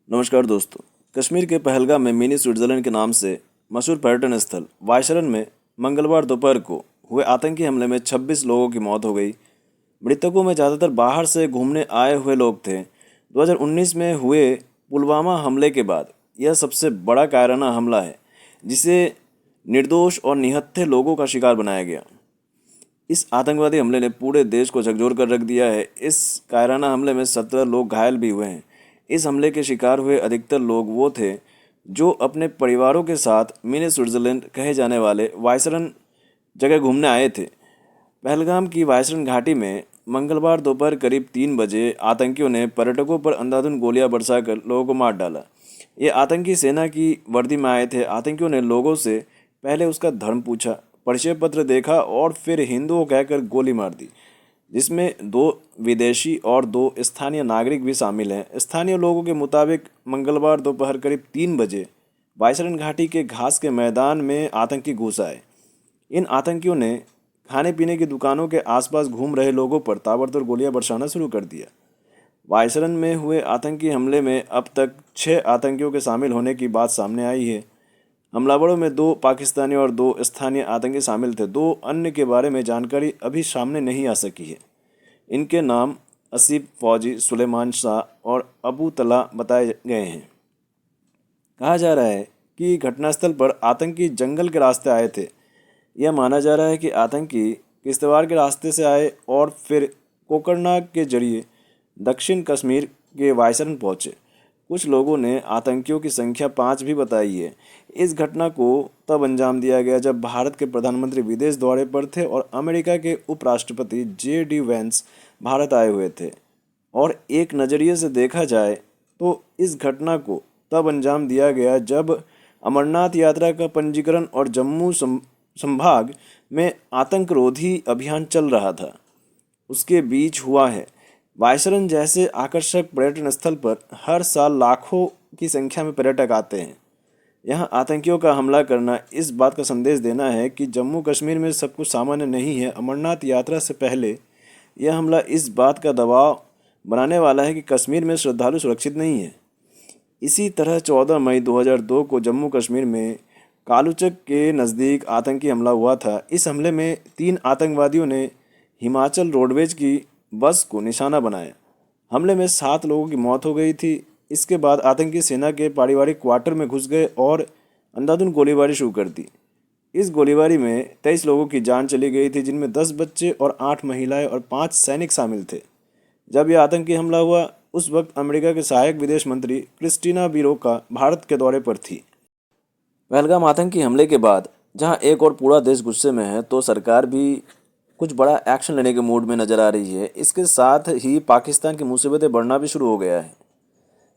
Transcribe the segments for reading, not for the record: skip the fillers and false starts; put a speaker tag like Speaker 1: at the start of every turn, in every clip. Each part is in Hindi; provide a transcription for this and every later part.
Speaker 1: नमस्कार दोस्तों। कश्मीर के पहलगाम में मिनी स्विट्जरलैंड के नाम से मशहूर पर्यटन स्थल वाइसरन में मंगलवार दोपहर को हुए आतंकी हमले में 26 लोगों की मौत हो गई। मृतकों में ज़्यादातर बाहर से घूमने आए हुए लोग थे। 2019 में हुए पुलवामा हमले के बाद यह सबसे बड़ा कायराना हमला है जिसे निर्दोष और निहत्थे लोगों का शिकार बनाया गया। इस आतंकवादी हमले ने पूरे देश को झकझोर कर रख दिया है। इस कायराना हमले में 17 लोग घायल भी हुए हैं। इस हमले के शिकार हुए अधिकतर लोग वो थे जो अपने परिवारों के साथ मिनी स्विट्जरलैंड कहे जाने वाले वाइसरन जगह घूमने आए थे। पहलगाम की वाइसरन घाटी में मंगलवार दोपहर करीब 3 बजे आतंकियों ने पर्यटकों पर अंधाधुंध गोलियां बरसाकर लोगों को मार डाला। ये आतंकी सेना की वर्दी में आए थे। आतंकियों ने लोगों से पहले उसका धर्म पूछा, परिचय पत्र देखा और फिर हिंदुओं कहकर गोली मार दी, जिसमें 2 विदेशी और 2 स्थानीय नागरिक भी शामिल हैं। स्थानीय लोगों के मुताबिक मंगलवार दोपहर करीब 3 बजे वाइसरन घाटी के घास के मैदान में आतंकी घुस आए। इन आतंकियों ने खाने पीने की दुकानों के आसपास घूम रहे लोगों पर ताबड़तोड़ गोलियां बरसाना शुरू कर दिया। वाइसरन में हुए आतंकी हमले में अब तक 6 आतंकियों के शामिल होने की बात सामने आई है। हमलावरों में 2 पाकिस्तानी और 2 स्थानीय आतंकी शामिल थे। 2 अन्य के बारे में जानकारी अभी सामने नहीं आ सकी है। इनके नाम आसिफ फौजी, सुलेमान शाह और अबू तला बताए गए हैं। कहा जा रहा है कि घटनास्थल पर आतंकी जंगल के रास्ते आए थे। यह माना जा रहा है कि आतंकी किश्तवाड़ के रास्ते से आए और फिर कोकरनाग के जरिए दक्षिण कश्मीर के वाइसरन पहुंचे। कुछ लोगों ने आतंकियों की संख्या 5 भी बताई है। इस घटना को तब अंजाम दिया गया जब भारत के प्रधानमंत्री विदेश दौरे पर थे और अमेरिका के उपराष्ट्रपति जे.डी. वैंस भारत आए हुए थे। और एक नज़रिए से देखा जाए तो इस घटना को तब अंजाम दिया गया जब अमरनाथ यात्रा का पंजीकरण और जम्मू संभाग में आतंकरोधी अभियान चल रहा था, उसके बीच हुआ है। वाइसरन जैसे आकर्षक पर्यटन स्थल पर हर साल लाखों की संख्या में पर्यटक आते हैं। यहाँ आतंकियों का हमला करना इस बात का संदेश देना है कि जम्मू कश्मीर में सब कुछ सामान्य नहीं है। अमरनाथ यात्रा से पहले यह हमला इस बात का दबाव बनाने वाला है कि कश्मीर में श्रद्धालु सुरक्षित नहीं है। इसी तरह 14 मई 2002 को जम्मू कश्मीर में कालूचक के नज़दीक आतंकी हमला हुआ था। इस हमले में 3 आतंकवादियों ने हिमाचल रोडवेज की बस को निशाना बनाया। हमले में 7 लोगों की मौत हो गई थी। इसके बाद आतंकी सेना के पारिवारिक क्वार्टर में घुस गए और अंधाधुंध गोलीबारी शुरू कर दी। इस गोलीबारी में 23 लोगों की जान चली गई थी, जिनमें 10 बच्चे और 8 महिलाएं और 5 सैनिक शामिल थे। जब यह आतंकी हमला हुआ उस वक्त अमेरिका के सहायक विदेश मंत्री क्रिस्टीना बिरोका भारत के दौरे पर थी। पहलगाम आतंकी हमले के बाद जहां एक और पूरा देश गुस्से में है, तो सरकार भी कुछ बड़ा एक्शन लेने के मूड में नजर आ रही है। इसके साथ ही पाकिस्तान की मुसीबतें बढ़ना भी शुरू हो गया है।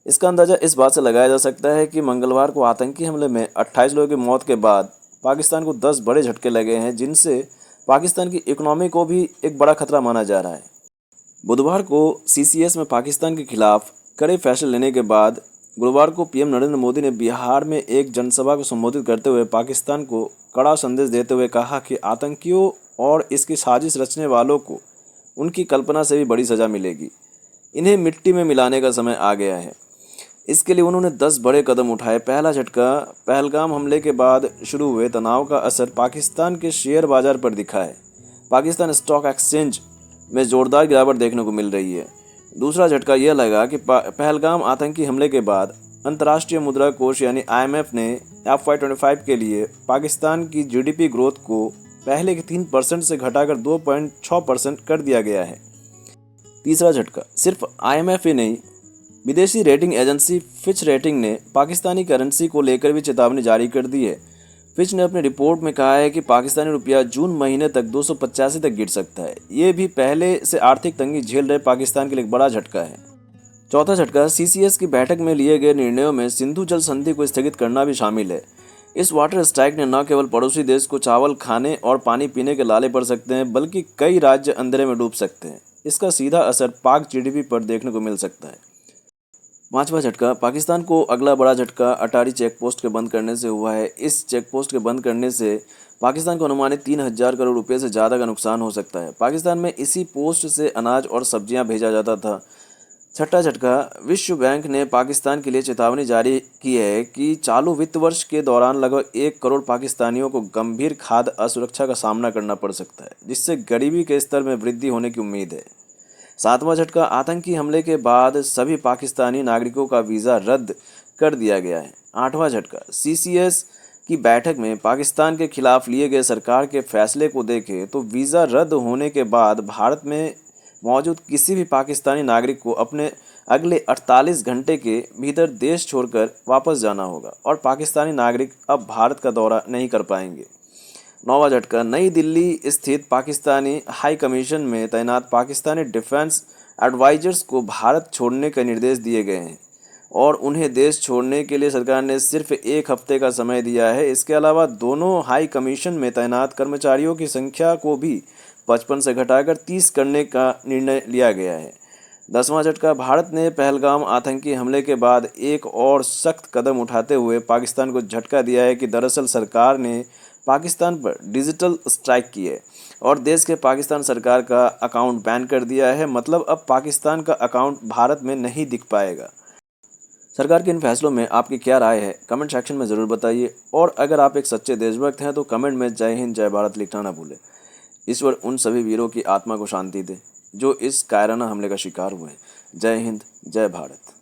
Speaker 1: इसका अंदाजा इस बात से लगाया जा सकता है कि मंगलवार को आतंकी हमले में 28 लोगों की मौत के बाद पाकिस्तान को 10 बड़े झटके लगे हैं, जिनसे पाकिस्तान की इकोनॉमी को भी एक बड़ा खतरा माना जा रहा है। बुधवार को सीसीएस में पाकिस्तान के खिलाफ कड़े फैसले लेने के बाद गुरुवार को पीएम नरेंद्र मोदी ने बिहार में एक जनसभा को संबोधित करते हुए पाकिस्तान को कड़ा संदेश देते हुए कहा कि आतंकियों और इसकी साजिश रचने वालों को उनकी कल्पना से भी बड़ी सज़ा मिलेगी। इन्हें मिट्टी में मिलाने का समय आ गया है। इसके लिए उन्होंने 10 बड़े कदम उठाए। पहला झटका, पहलगाम हमले के बाद शुरू हुए तनाव का असर पाकिस्तान के शेयर बाजार पर दिखा है। पाकिस्तान स्टॉक एक्सचेंज में जोरदार गिरावट देखने को मिल रही है। दूसरा झटका यह लगा कि पहलगाम आतंकी हमले के बाद अंतर्राष्ट्रीय मुद्रा कोष यानी IMF ने FY25 के लिए पाकिस्तान की GDP ग्रोथ को पहले के 3% से घटाकर 2.6% कर दिया गया है। तीसरा झटका, सिर्फ IMF ही नहीं, विदेशी रेटिंग एजेंसी फिच रेटिंग ने पाकिस्तानी करेंसी को लेकर भी चेतावनी जारी कर दी है। फिच ने अपनी रिपोर्ट में कहा है कि पाकिस्तानी रुपया जून महीने तक 285 तक गिर सकता है। ये भी पहले से आर्थिक तंगी झेल रहे पाकिस्तान के लिए एक बड़ा झटका है। चौथा झटका, CCS की बैठक में लिए गए निर्णयों में सिंधु जल संधि को स्थगित करना भी शामिल है। इस वाटर स्ट्राइक ने न केवल पड़ोसी देश को चावल खाने और पानी पीने के लाले पड़ सकते हैं, बल्कि कई राज्य अंधेरे में डूब सकते हैं। इसका सीधा असर पाक GDP पर देखने को मिल सकता है। पांचवा झटका, पाकिस्तान को अगला बड़ा झटका अटारी चेकपोस्ट के बंद करने से हुआ है। इस चेकपोस्ट के बंद करने से पाकिस्तान को अनुमानित 3,000 करोड़ रुपए से ज़्यादा का नुकसान हो सकता है। पाकिस्तान में इसी पोस्ट से अनाज और सब्जियां भेजा जाता था। छठा झटका, विश्व बैंक ने पाकिस्तान के लिए चेतावनी जारी की है कि चालू वित्त वर्ष के दौरान लगभग 1 करोड़ पाकिस्तानियों को गंभीर खाद्य असुरक्षा का सामना करना पड़ सकता है, जिससे गरीबी के स्तर में वृद्धि होने की उम्मीद है। सातवां झटका, आतंकी हमले के बाद सभी पाकिस्तानी नागरिकों का वीज़ा रद्द कर दिया गया है। आठवां झटका, सीसीएस की बैठक में पाकिस्तान के खिलाफ लिए गए सरकार के फैसले को देखें तो वीज़ा रद्द होने के बाद भारत में मौजूद किसी भी पाकिस्तानी नागरिक को अपने अगले 48 घंटे के भीतर देश छोड़कर वापस जाना होगा और पाकिस्तानी नागरिक अब भारत का दौरा नहीं कर पाएंगे। नौवां झटका, नई दिल्ली स्थित पाकिस्तानी हाई कमीशन में तैनात पाकिस्तानी डिफेंस एडवाइजर्स को भारत छोड़ने के निर्देश दिए गए हैं और उन्हें देश छोड़ने के लिए सरकार ने सिर्फ 1 हफ्ते का समय दिया है। इसके अलावा दोनों हाई कमीशन में तैनात कर्मचारियों की संख्या को भी 55 से घटाकर 30 करने का निर्णय लिया गया है। 10वां झटका, भारत ने पहलगाम आतंकी हमले के बाद एक और सख्त कदम उठाते हुए पाकिस्तान को झटका दिया है कि दरअसल सरकार ने पाकिस्तान पर डिजिटल स्ट्राइक की है और देश के पाकिस्तान सरकार का अकाउंट बैन कर दिया है। मतलब अब पाकिस्तान का अकाउंट भारत में नहीं दिख पाएगा। सरकार के इन फैसलों में आपकी क्या राय है, कमेंट सेक्शन में ज़रूर बताइए। और अगर आप एक सच्चे देशभक्त हैं तो कमेंट में जय हिंद जय भारत लिखना ना भूलें। ईश्वर उन सभी वीरों की आत्मा को शांति दे जो इस कायराना हमले का शिकार हुए हैं। जय हिंद जय भारत।